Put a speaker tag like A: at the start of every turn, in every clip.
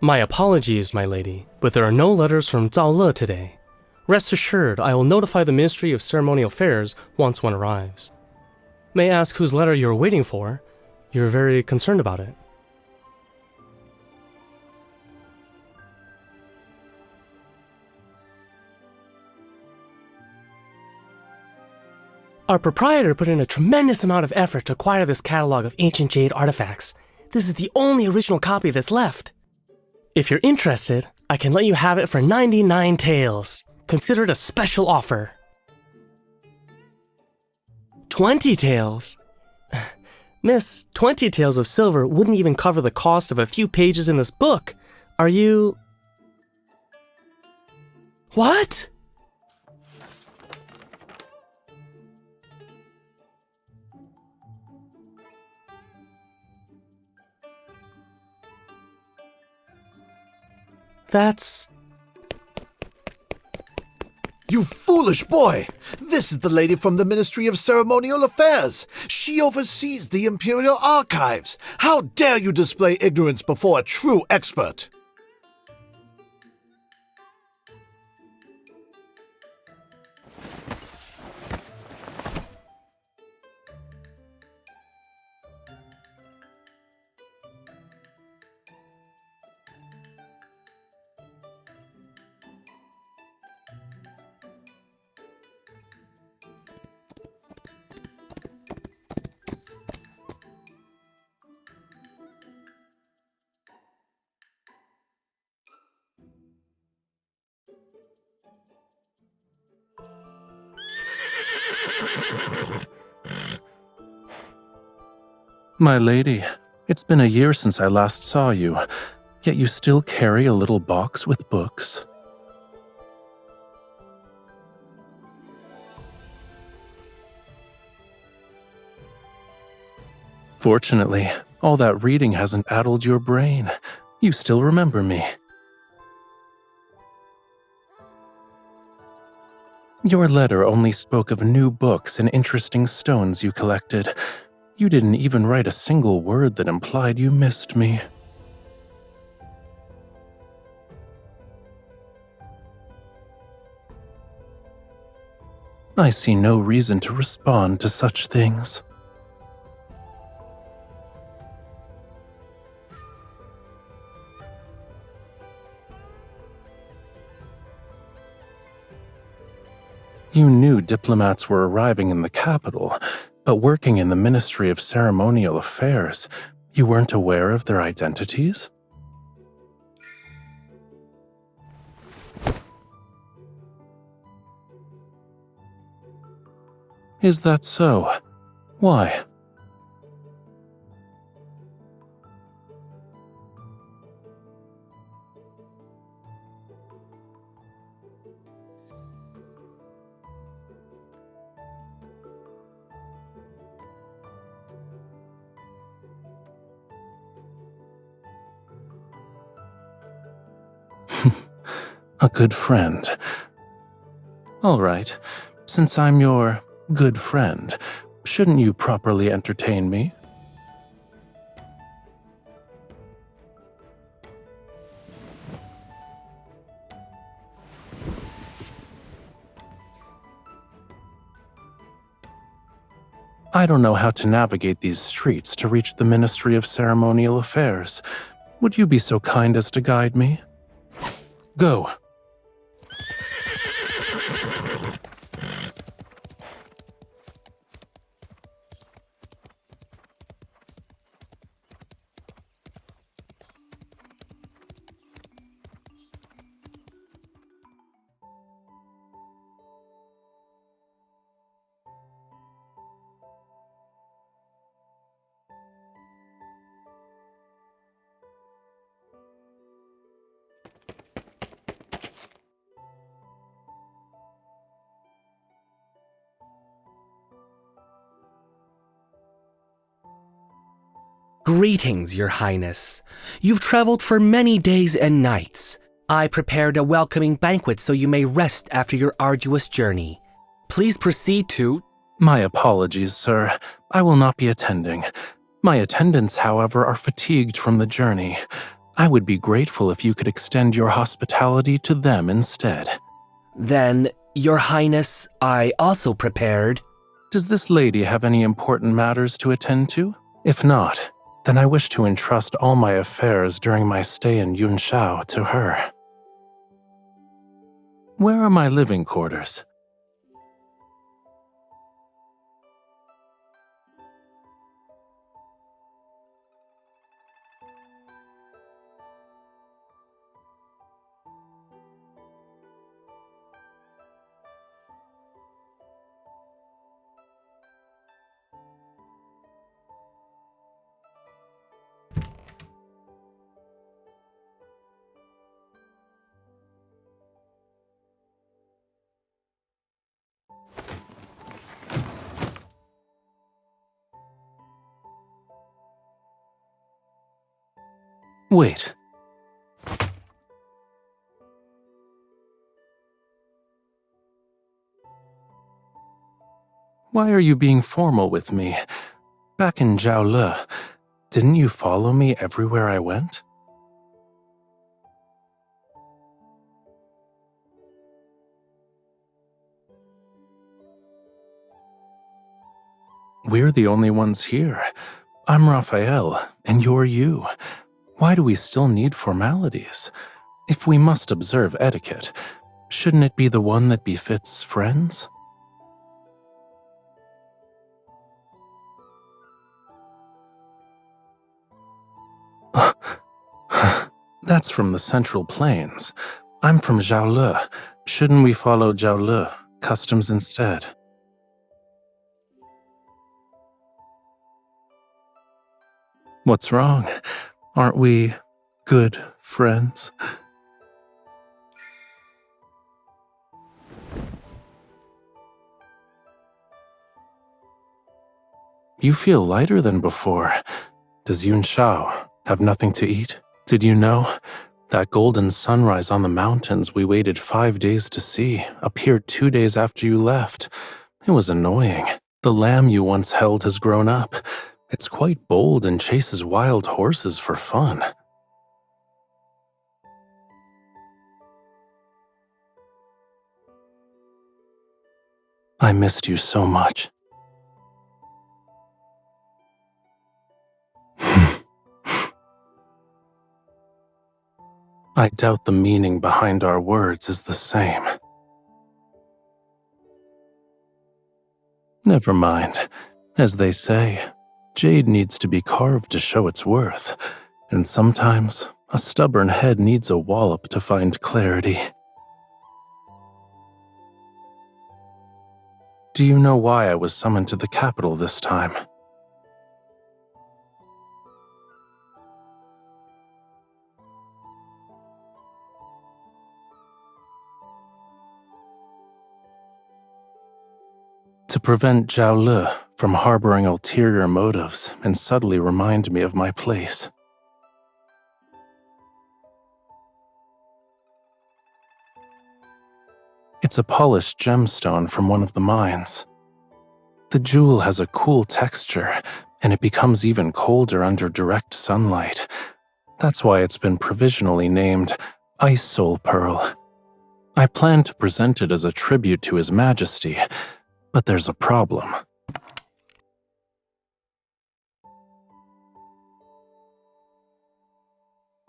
A: My apologies, my lady, but there are no letters from Zhaole today. Rest assured, I will notify the Ministry of Ceremonial Affairs once one arrives. May I ask whose letter you're waiting for? You're very concerned about it. Our proprietor put in a tremendous amount of effort to acquire this catalog of ancient jade artifacts. This is the only original copy that's left. If you're interested, I can let you have it for 99 taels. Consider it a special offer. 20 taels? Miss, 20 taels of silver wouldn't even cover the cost of a few pages in this book. Are you... What? That's...
B: You foolish boy! This is the lady from the Ministry of Ceremonial Affairs. She oversees the Imperial Archives. How dare you display ignorance before a true expert?
C: My lady, it's been a year since I last saw you, yet you still carry a little box with books. Fortunately, all that reading hasn't addled your brain. You still remember me. Your letter only spoke of new books and interesting stones you collected. You didn't even write a single word that implied you missed me. I see no reason to respond to such things. You knew diplomats were arriving in the capital, but working in the Ministry of Ceremonial Affairs, you weren't aware of their identities? Is that so? Why? A good friend. All right, since I'm your good friend, shouldn't you properly entertain me? I don't know how to navigate these streets to reach the Ministry of Ceremonial Affairs. Would you be so kind as to guide me? Go.
D: Greetings, Your Highness. You've traveled for many days and nights. I prepared a welcoming banquet so you may rest after your arduous journey. Please proceed to...
C: My apologies, sir. I will not be attending. My attendants, however, are fatigued from the journey. I would be grateful if you could extend your hospitality to them instead.
D: Then, Your Highness, I also prepared.
C: Does this lady have any important matters to attend to? If not, then I wish to entrust all my affairs during my stay in Yunshao to her. Where are my living quarters? Wait. Why are you being formal with me? Back in Zhaole, didn't you follow me everywhere I went? We're the only ones here. I'm Rafayel, and you're you. Why do we still need formalities? If we must observe etiquette, shouldn't it be the one that befits friends? That's from the Central Plains. I'm from Zhaole. Shouldn't we follow Zhaole customs instead? What's wrong? Aren't we good friends? You feel lighter than before. Does Yunshao have nothing to eat? Did you know? That golden sunrise on the mountains we waited 5 days to see appeared 2 days after you left. It was annoying. The lamb you once held has grown up. It's quite bold and chases wild horses for fun. I missed you so much. I doubt the meaning behind our words is the same. Never mind. As they say, jade needs to be carved to show its worth, and sometimes a stubborn head needs a wallop to find clarity. Do you know why I was summoned to the capital this time? To prevent Zhaole from harboring ulterior motives and subtly remind me of my place. It's a polished gemstone from one of the mines. The jewel has a cool texture, and it becomes even colder under direct sunlight. That's why it's been provisionally named Ice Soul Pearl. I plan to present it as a tribute to His Majesty, but there's a problem.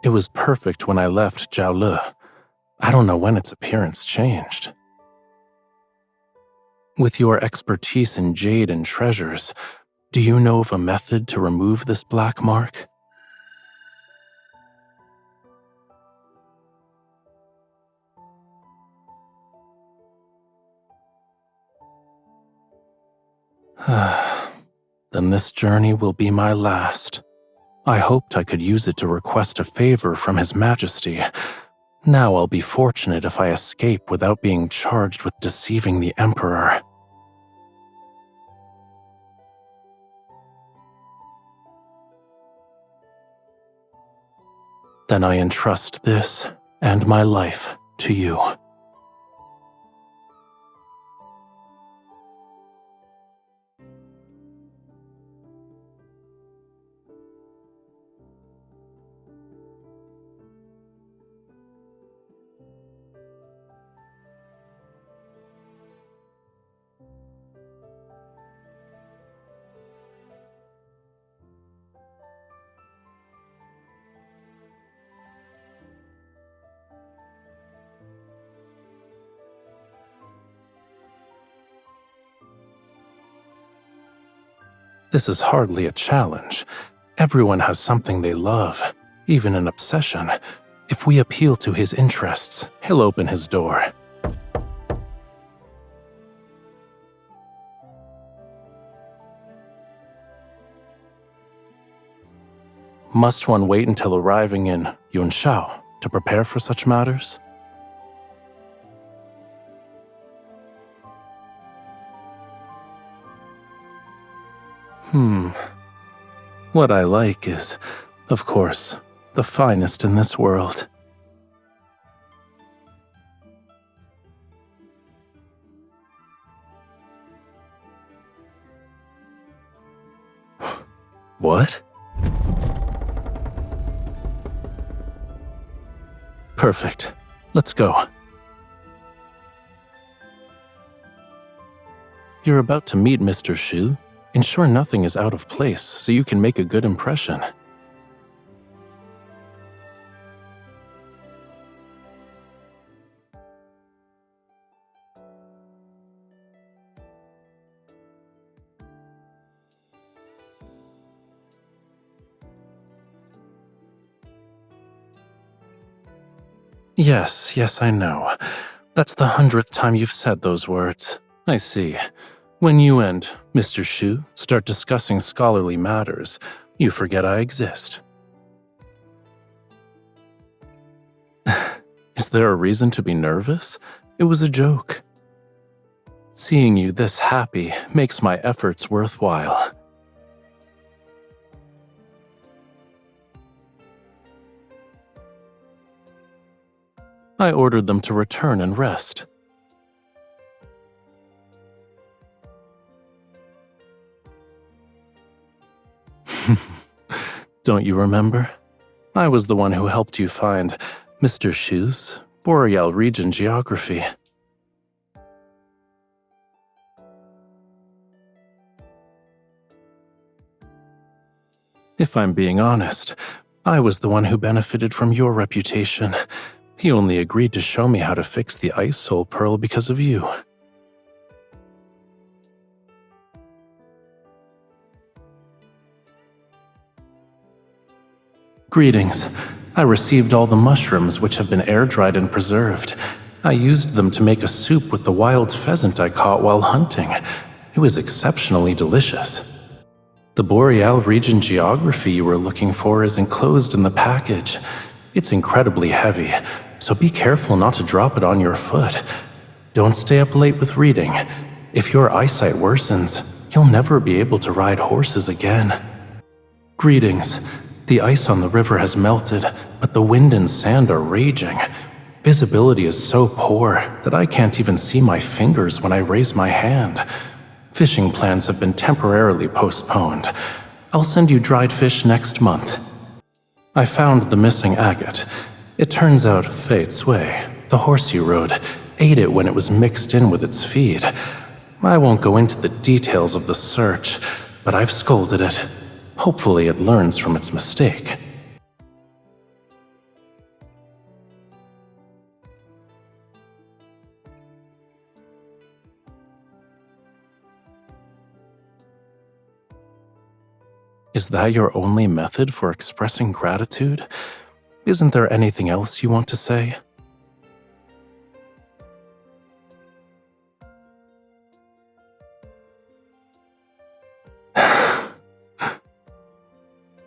C: It was perfect when I left Zhaole. I don't know when its appearance changed. With your expertise in jade and treasures, do you know of a method to remove this black mark? Then this journey will be my last. I hoped I could use it to request a favor from His Majesty. Now I'll be fortunate if I escape without being charged with deceiving the Emperor. Then I entrust this and my life to you. This is hardly a challenge. Everyone has something they love, even an obsession. If we appeal to his interests, he'll open his door. Must one wait until arriving in Yunshao to prepare for such matters? What I like is, of course, the finest in this world. What? Perfect. Let's go. You're about to meet Mr. Shu. Ensure nothing is out of place so you can make a good impression. Yes, I know. That's the 100th time you've said those words. I see. When you and Mr. Shu start discussing scholarly matters, you forget I exist. Is there a reason to be nervous? It was a joke. Seeing you this happy makes my efforts worthwhile. I ordered them to return and rest. Don't you remember? I was the one who helped you find Mr. Shu's Boreal region geography. If I'm being honest, I was the one who benefited from your reputation. He only agreed to show me how to fix the Ice Soul Pearl because of you. Greetings. I received all the mushrooms which have been air-dried and preserved. I used them to make a soup with the wild pheasant I caught while hunting. It was exceptionally delicious. The Boreal region geography you were looking for is enclosed in the package. It's incredibly heavy, so be careful not to drop it on your foot. Don't stay up late with reading. If your eyesight worsens, you'll never be able to ride horses again. Greetings. The ice on the river has melted, but the wind and sand are raging. Visibility is so poor that I can't even see my fingers when I raise my hand. Fishing plans have been temporarily postponed. I'll send you dried fish next month. I found the missing agate. It turns out Fei Cui, the horse you rode, ate it when it was mixed in with its feed. I won't go into the details of the search, but I've scolded it. Hopefully it learns from its mistake. Is that your only method for expressing gratitude? Isn't there anything else you want to say?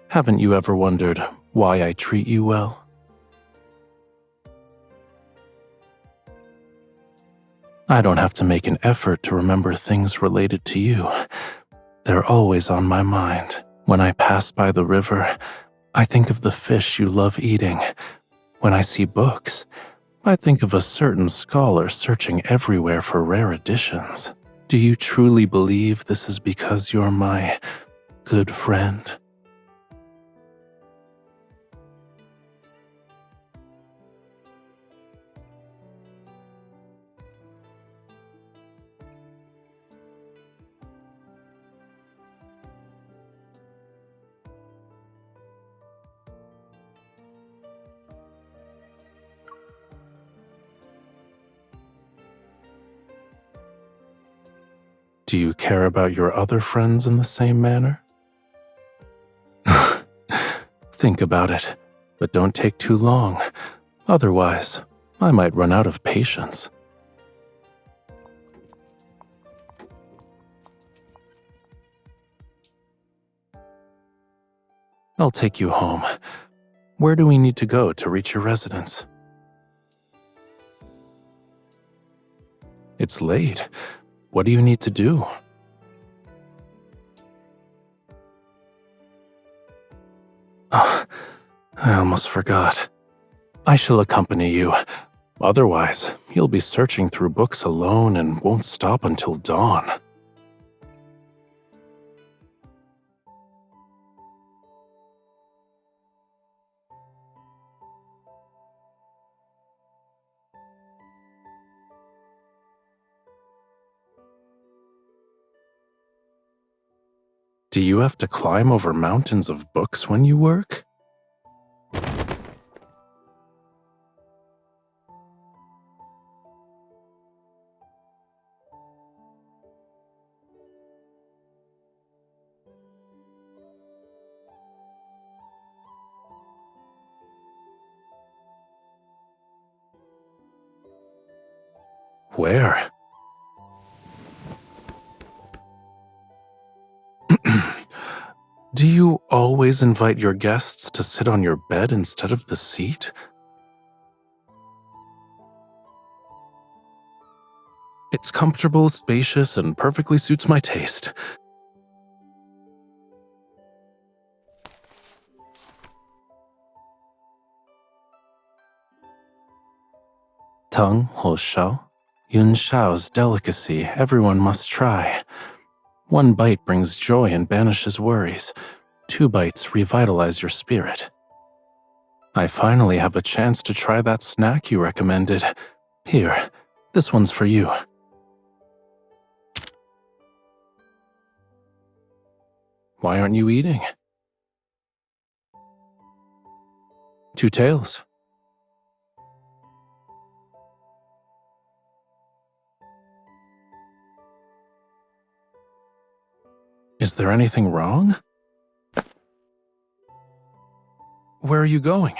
C: Haven't you ever wondered why I treat you well? I don't have to make an effort to remember things related to you. They're always on my mind. When I pass by the river, I think of the fish you love eating. When I see books, I think of a certain scholar searching everywhere for rare editions. Do you truly believe this is because you're my good friend? Do you care about your other friends in the same manner? Think about it, but don't take too long. Otherwise, I might run out of patience. I'll take you home. Where do we need to go to reach your residence? It's late. What do you need to do? Oh, I almost forgot. I shall accompany you. Otherwise, you'll be searching through books alone and won't stop until dawn. Do you have to climb over mountains of books when you work? Where? Do you always invite your guests to sit on your bed instead of the seat? It's comfortable, spacious, and perfectly suits my taste. Tongue Ho Shao, Yun Shao's delicacy everyone must try. 1 bite brings joy and banishes worries. 2 bites revitalize your spirit. I finally have a chance to try that snack you recommended. Here, this one's for you. Why aren't you eating? 2 tails. Is there anything wrong? Where are you going?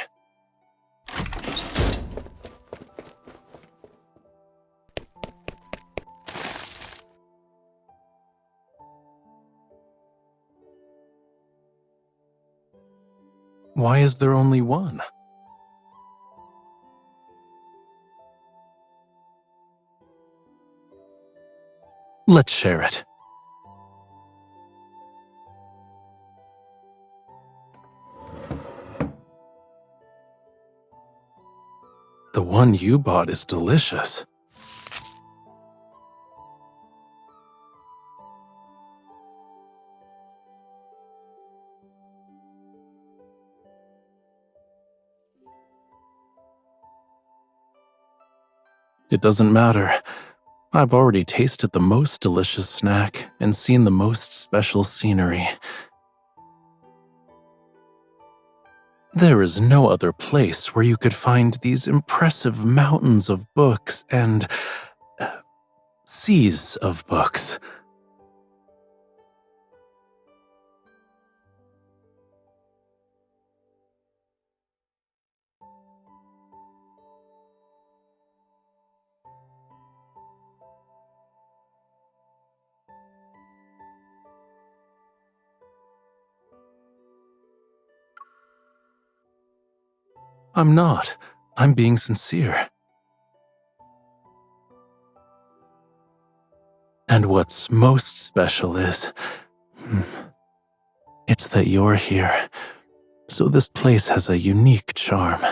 C: Why is there only one? Let's share it. The one you bought is delicious. It doesn't matter. I've already tasted the most delicious snack and seen the most special scenery. There is no other place where you could find these impressive mountains of books and seas of books. I'm not. I'm being sincere. And what's most special is, it's that you're here. So this place has a unique charm.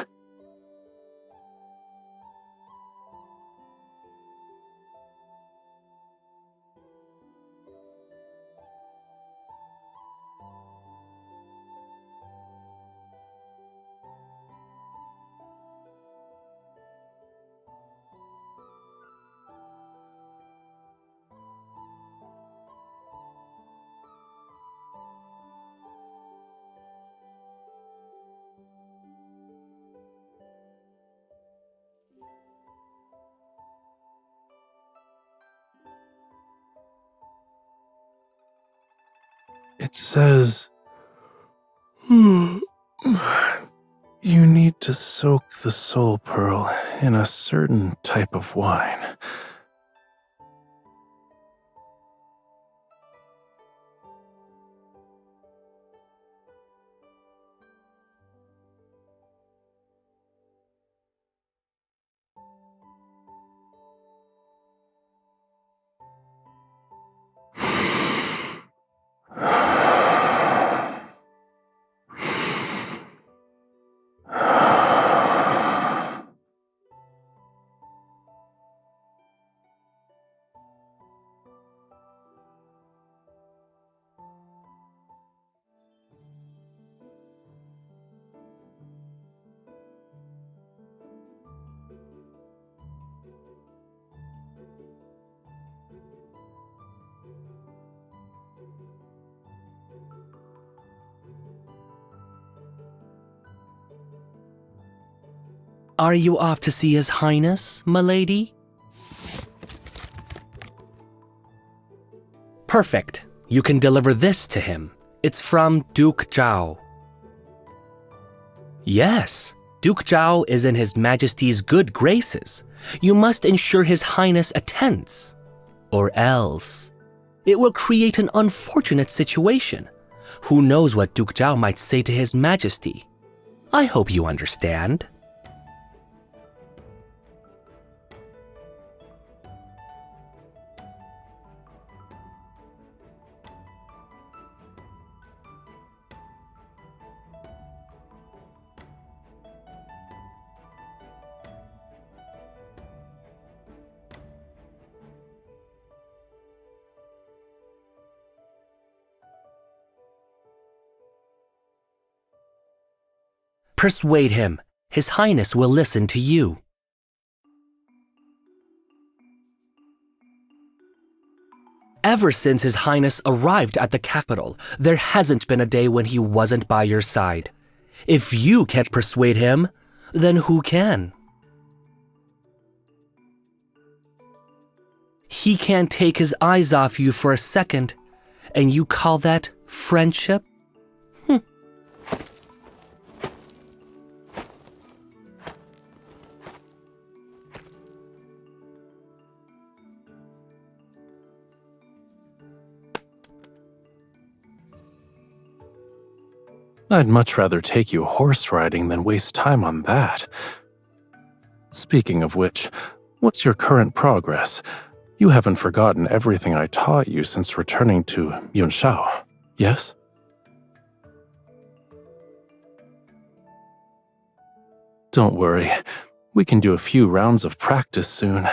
C: It says, you need to soak the soul pearl in a certain type of wine.
D: Are you off to see His Highness, milady? Perfect. You can deliver this to him. It's from Duke Zhaole. Yes, Duke Zhaole is in His Majesty's good graces. You must ensure His Highness attends. Or else, it will create an unfortunate situation. Who knows what Duke Zhaole might say to His Majesty? I hope you understand. Persuade him. His Highness will listen to you. Ever since His Highness arrived at the capital, there hasn't been a day when he wasn't by your side. If you can't persuade him, then who can? He can't take his eyes off you for a second, and you call that friendship?
C: I'd much rather take you horse riding than waste time on that. Speaking of which, what's your current progress? You haven't forgotten everything I taught you since returning to Yunshao, yes? Don't worry, we can do a few rounds of practice soon.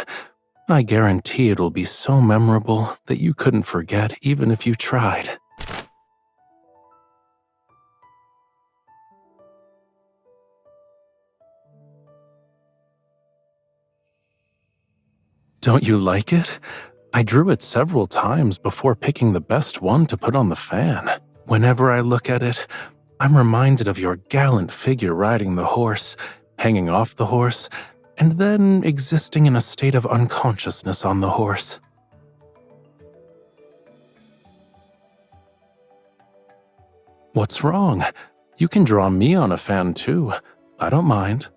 C: I guarantee it'll be so memorable that you couldn't forget even if you tried. Don't you like it? I drew it several times before picking the best one to put on the fan. Whenever I look at it, I'm reminded of your gallant figure riding the horse, hanging off the horse, and then existing in a state of unconsciousness on the horse. What's wrong? You can draw me on a fan too. I don't mind.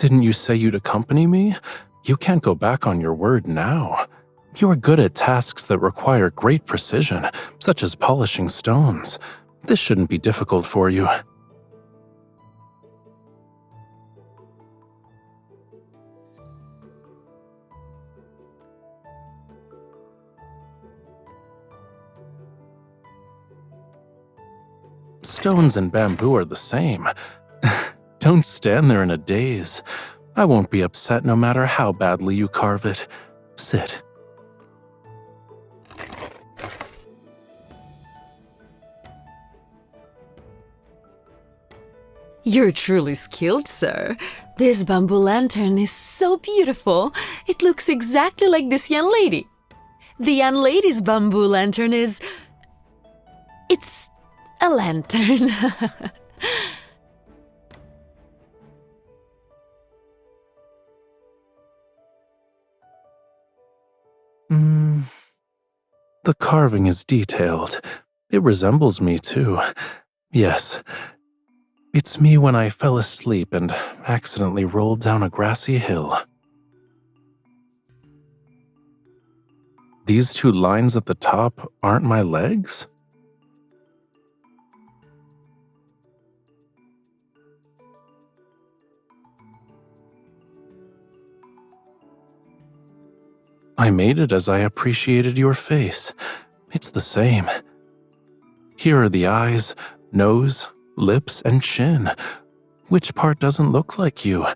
C: Didn't you say you'd accompany me? You can't go back on your word now. You're good at tasks that require great precision, such as polishing stones. This shouldn't be difficult for you. Stones and bamboo are the same. Don't stand there in a daze. I won't be upset no matter how badly you carve it. Sit.
E: You're truly skilled, sir. This bamboo lantern is so beautiful. It looks exactly like this young lady. The young lady's bamboo lantern is... It's a lantern.
C: The carving is detailed. It resembles me, too. Yes. It's me when I fell asleep and accidentally rolled down a grassy hill. These two lines at the top aren't my legs? I made it as I appreciated your face. It's the same. Here are the eyes, nose, lips, and chin. Which part doesn't look like you?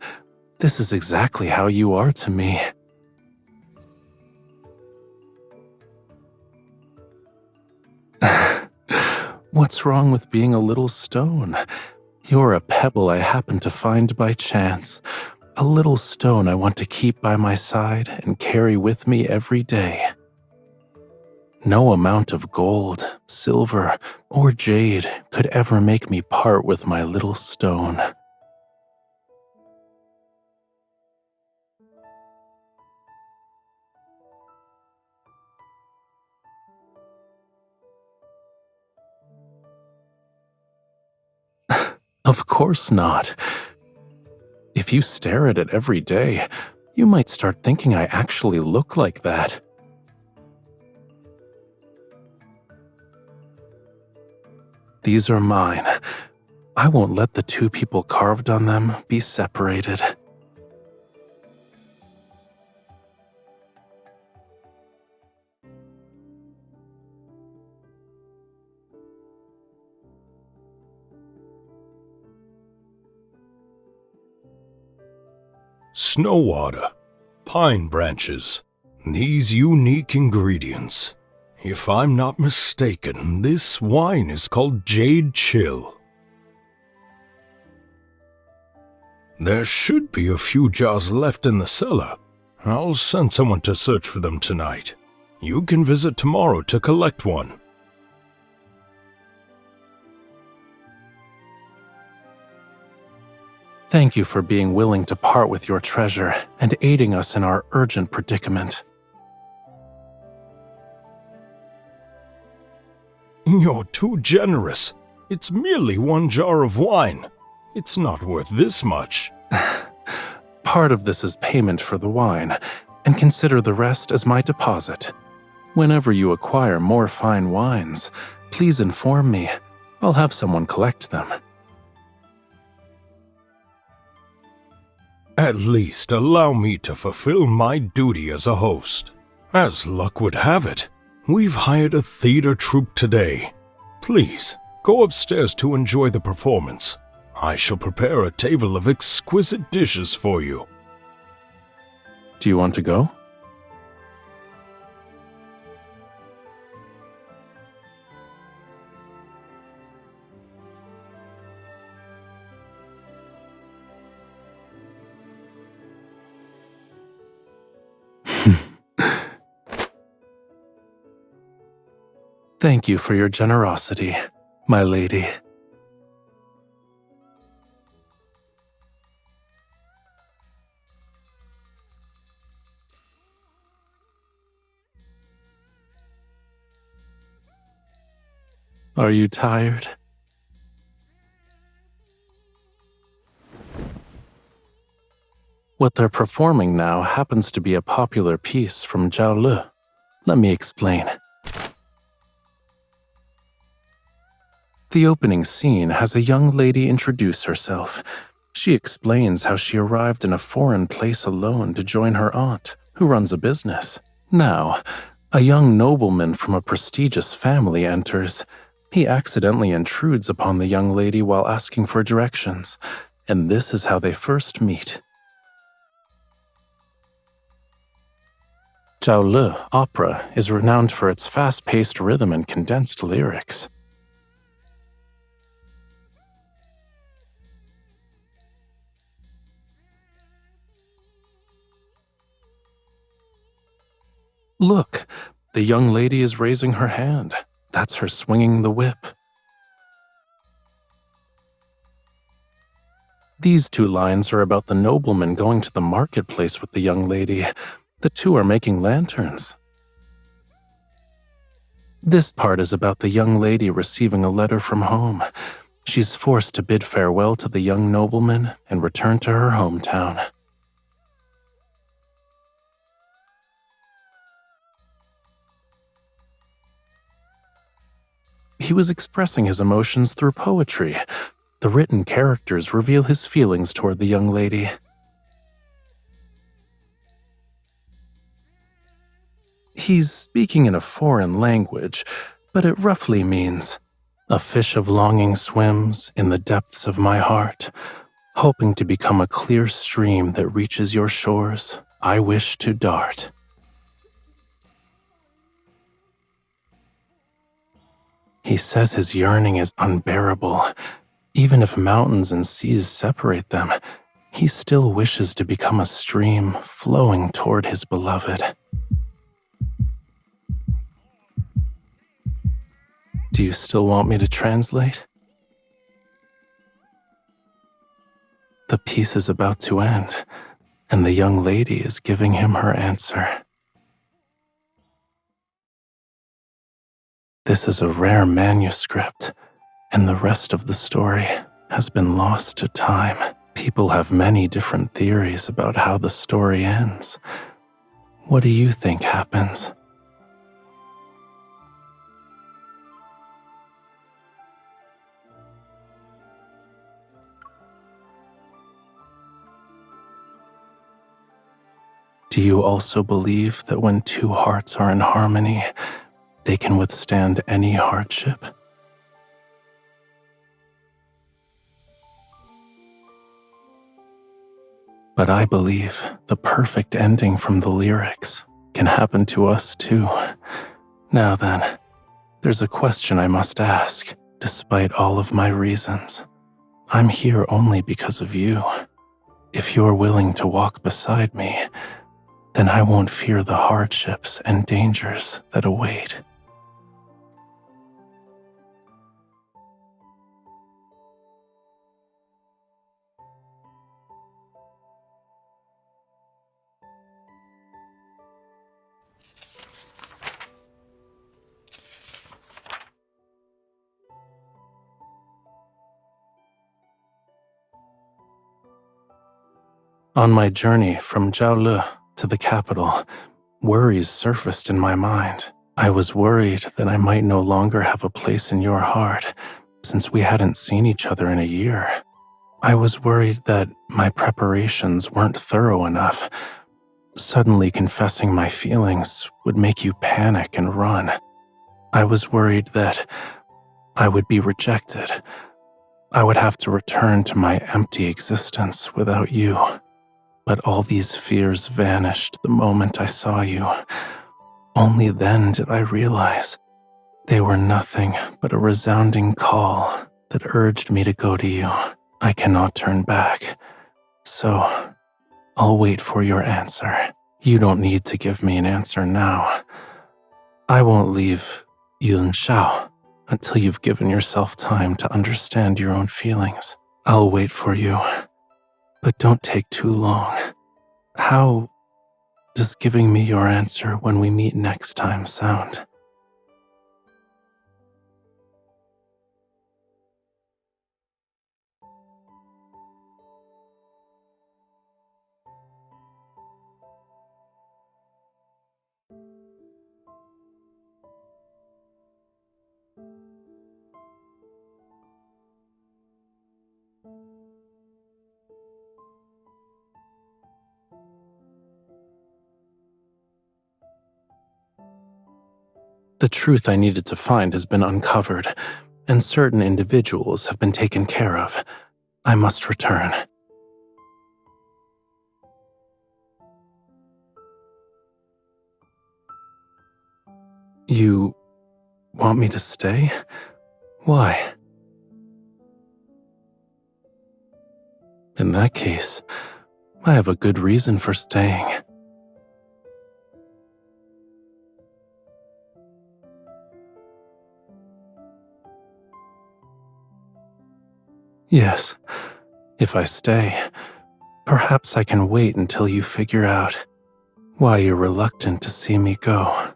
C: This is exactly how you are to me. What's wrong with being a little stone? You're a pebble I happened to find by chance. A little stone I want to keep by my side and carry with me every day. No amount of gold, silver, or jade could ever make me part with my little stone. Of course not. If you stare at it every day, you might start thinking I actually look like that. These are mine. I won't let the two people carved on them be separated.
F: Snow water, pine branches, these unique ingredients. If I'm not mistaken, this wine is called Jade Chill. There should be a few jars left in the cellar. I'll send someone to search for them tonight. You can visit tomorrow to collect one.
C: Thank you for being willing to part with your treasure and aiding us in our urgent predicament.
F: You're too generous. It's merely one jar of wine. It's not worth this much.
C: Part of this is payment for the wine, and consider the rest as my deposit. Whenever you acquire more fine wines, please inform me. I'll have someone collect them.
F: At least allow me to fulfill my duty as a host. As luck would have it, we've hired a theater troupe today. Please, go upstairs to enjoy the performance. I shall prepare a table of exquisite dishes for you.
C: Do you want to go? Thank you for your generosity, my lady. Are you tired? What they're performing now happens to be a popular piece from Zhaole. Let me explain. The opening scene has a young lady introduce herself. She explains how she arrived in a foreign place alone to join her aunt, who runs a business. Now, a young nobleman from a prestigious family enters. He accidentally intrudes upon the young lady while asking for directions, and this is how they first meet. Zhaole opera is renowned for its fast-paced rhythm and condensed lyrics. Look, the young lady is raising her hand. That's her swinging the whip. These 2 lines are about the nobleman going to the marketplace with the young lady. The 2 are making lanterns. This part is about the young lady receiving a letter from home. She's forced to bid farewell to the young nobleman and return to her hometown. He was expressing his emotions through poetry. The written characters reveal his feelings toward the young lady. He's speaking in a foreign language, but it roughly means, "A fish of longing swims in the depths of my heart, hoping to become a clear stream that reaches your shores. I wish to dart." He says his yearning is unbearable. Even if mountains and seas separate them, he still wishes to become a stream flowing toward his beloved. Do you still want me to translate? The piece is about to end, and the young lady is giving him her answer. This is a rare manuscript, and the rest of the story has been lost to time. People have many different theories about how the story ends. What do you think happens? Do you also believe that when 2 hearts are in harmony, they can withstand any hardship? But I believe the perfect ending from the lyrics can happen to us too. Now then, there's a question I must ask, despite all of my reasons. I'm here only because of you. If you're willing to walk beside me, then I won't fear the hardships and dangers that await. On my journey from Zhaole to the capital, worries surfaced in my mind. I was worried that I might no longer have a place in your heart, since we hadn't seen each other in a year. I was worried that my preparations weren't thorough enough. Suddenly confessing my feelings would make you panic and run. I was worried that I would be rejected. I would have to return to my empty existence without you. But all these fears vanished the moment I saw you. Only then did I realize they were nothing but a resounding call that urged me to go to you. I cannot turn back, so I'll wait for your answer. You don't need to give me an answer now. I won't leave Yun Shao until you've given yourself time to understand your own feelings. I'll wait for you, but don't take too long. How does giving me your answer when we meet next time sound? The truth I needed to find has been uncovered, and certain individuals have been taken care of. I must return. You want me to stay? Why? In that case, I have a good reason for staying. Yes, if I stay, perhaps I can wait until you figure out why you're reluctant to see me go.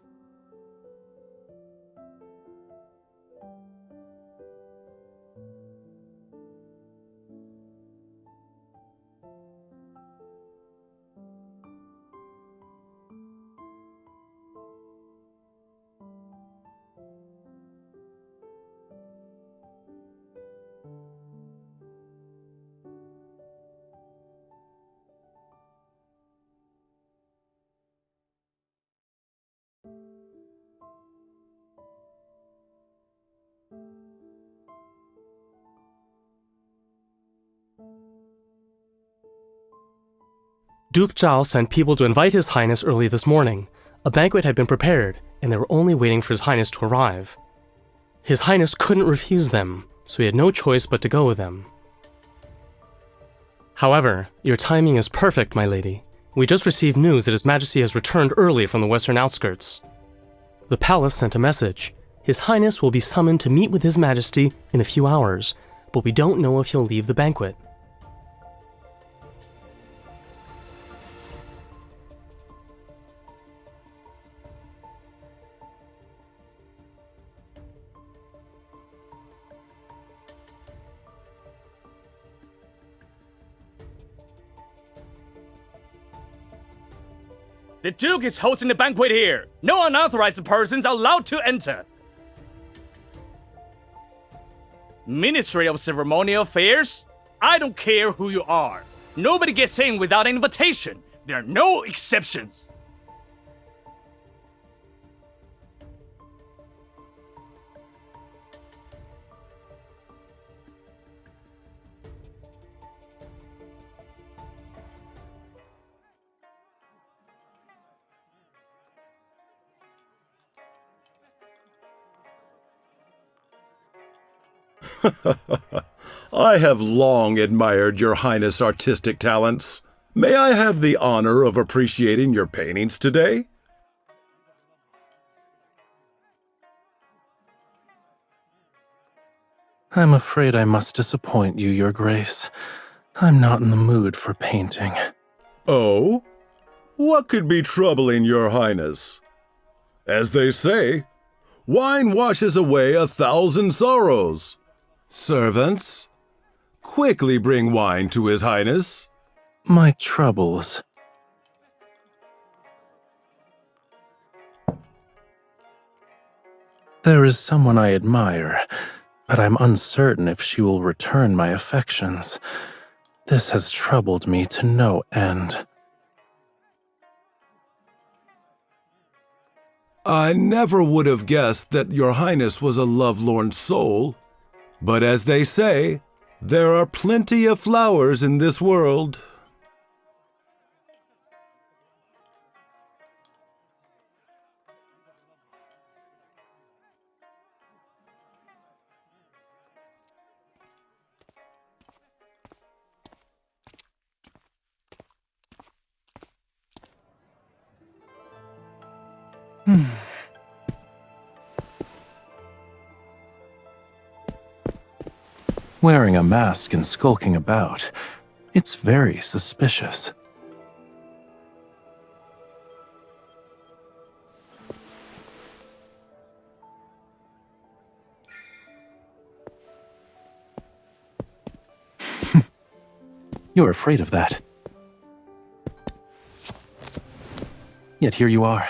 A: Duke Zhaole sent people to invite His Highness early this morning. A banquet had been prepared, and they were only waiting for His Highness to arrive. His Highness couldn't refuse them, so he had no choice but to go with them. However, your timing is perfect, my lady. We just received news that His Majesty has returned early from the western outskirts. The palace sent a message. His Highness will be summoned to meet with His Majesty in a few hours, but we don't know if he'll leave the banquet.
G: The Duke is hosting the banquet here. No unauthorized persons are allowed to enter. Ministry of Ceremonial Affairs? I don't care who you are. Nobody gets in without an invitation. There are no exceptions.
H: I have long admired your Highness' artistic talents. May I have the honor of appreciating your paintings today?
C: I'm afraid I must disappoint you, Your Grace. I'm not in the mood for painting.
H: Oh? What could be troubling your Highness? As they say, wine washes away 1,000 sorrows. Servants, quickly bring wine to His Highness.
C: My troubles. There is someone I admire, but I'm uncertain if she will return my affections. This has troubled me to no end.
H: I never would have guessed that your Highness was a lovelorn soul. But as they say, there are plenty of flowers in this world.
C: Wearing a mask and skulking about, it's very suspicious. You're afraid of that. Yet here you are.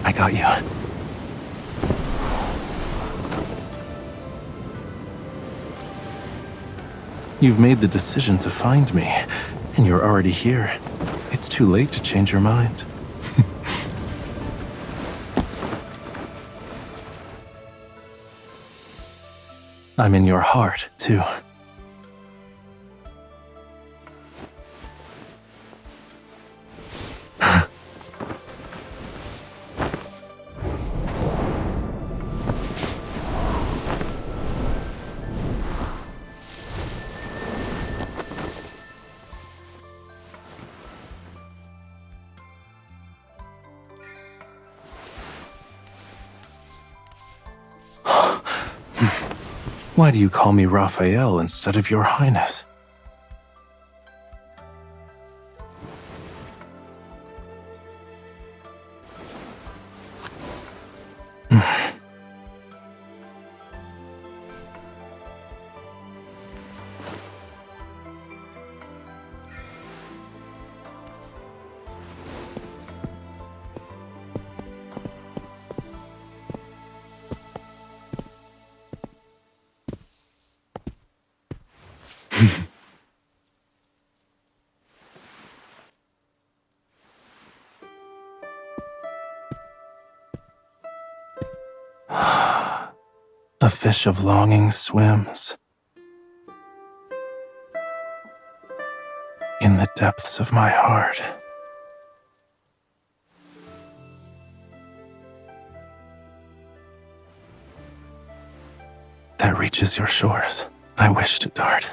C: I got you. You've made the decision to find me, and you're already here. It's too late to change your mind. I'm in your heart, too. Why do you call me Rafayel instead of Your Highness? A fish of longing swims in the depths of my heart. That reaches your shores. I wish to dart.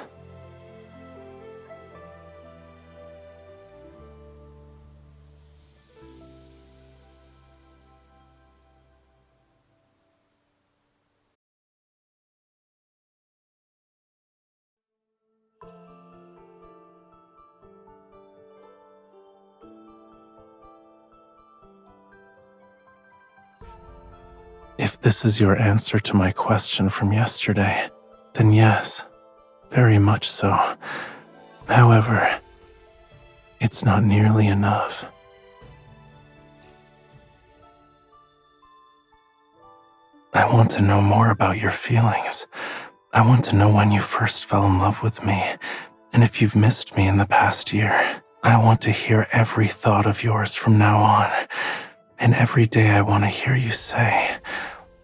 C: If this is your answer to my question from yesterday, then yes, very much so. However, it's not nearly enough. I want to know more about your feelings. I want to know when you first fell in love with me, and if you've missed me in the past year. I want to hear every thought of yours from now on, and every day I want to hear you say,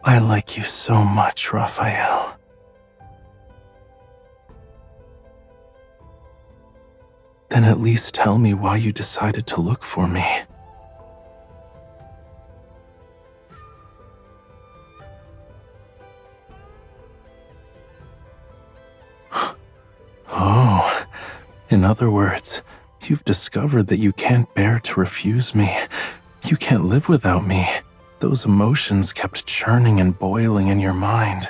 C: I like you so much, Rafayel. Then at least tell me why you decided to look for me. Oh, in other words, you've discovered that you can't bear to refuse me. You can't live without me. Those emotions kept churning and boiling in your mind.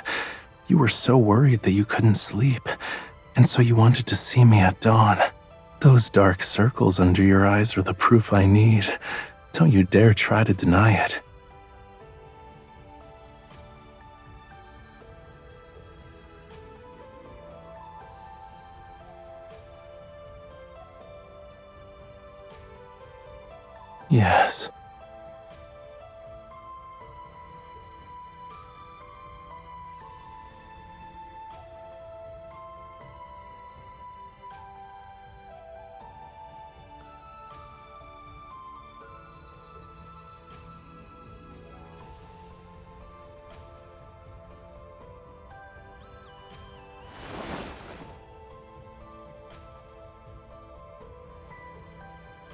C: You were so worried that you couldn't sleep, and so you wanted to see me at dawn. Those dark circles under your eyes are the proof I need. Don't you dare try to deny it. Yes.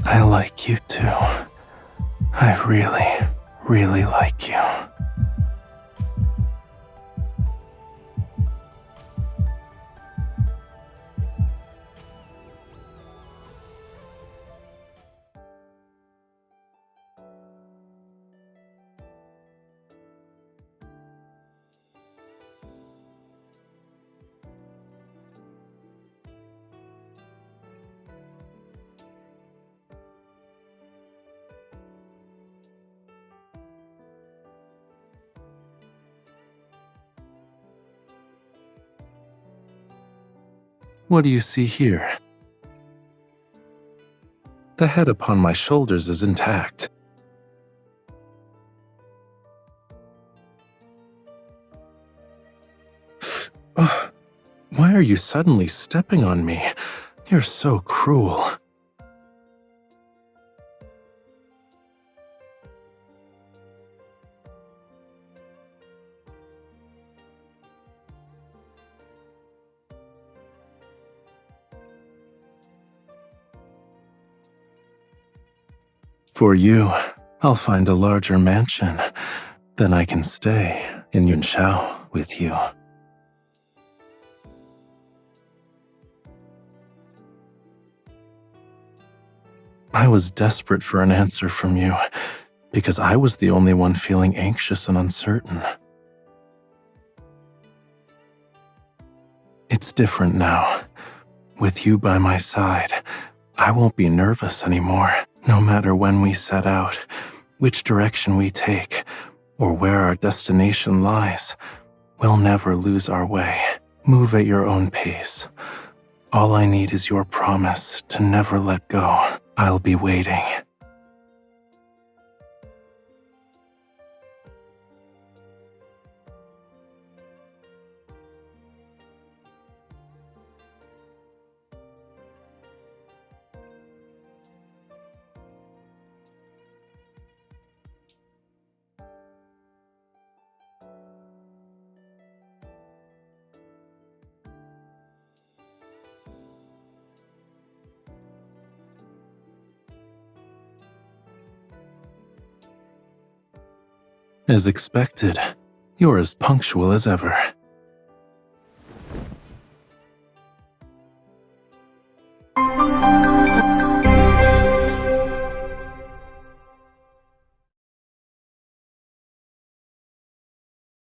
C: I like you too. I really, really like you. What do you see here? The head upon my shoulders is intact. Why are you suddenly stepping on me? You're so cruel. For you, I'll find a larger mansion. Then I can stay in Yunshao with you. I was desperate for an answer from you, because I was the only one feeling anxious and uncertain. It's different now. With you by my side, I won't be nervous anymore, no matter when we set out, which direction we take, or where our destination lies. We'll never lose our way. Move at your own pace. All I need is your promise to never let go. I'll be waiting. As expected, you're as punctual as ever.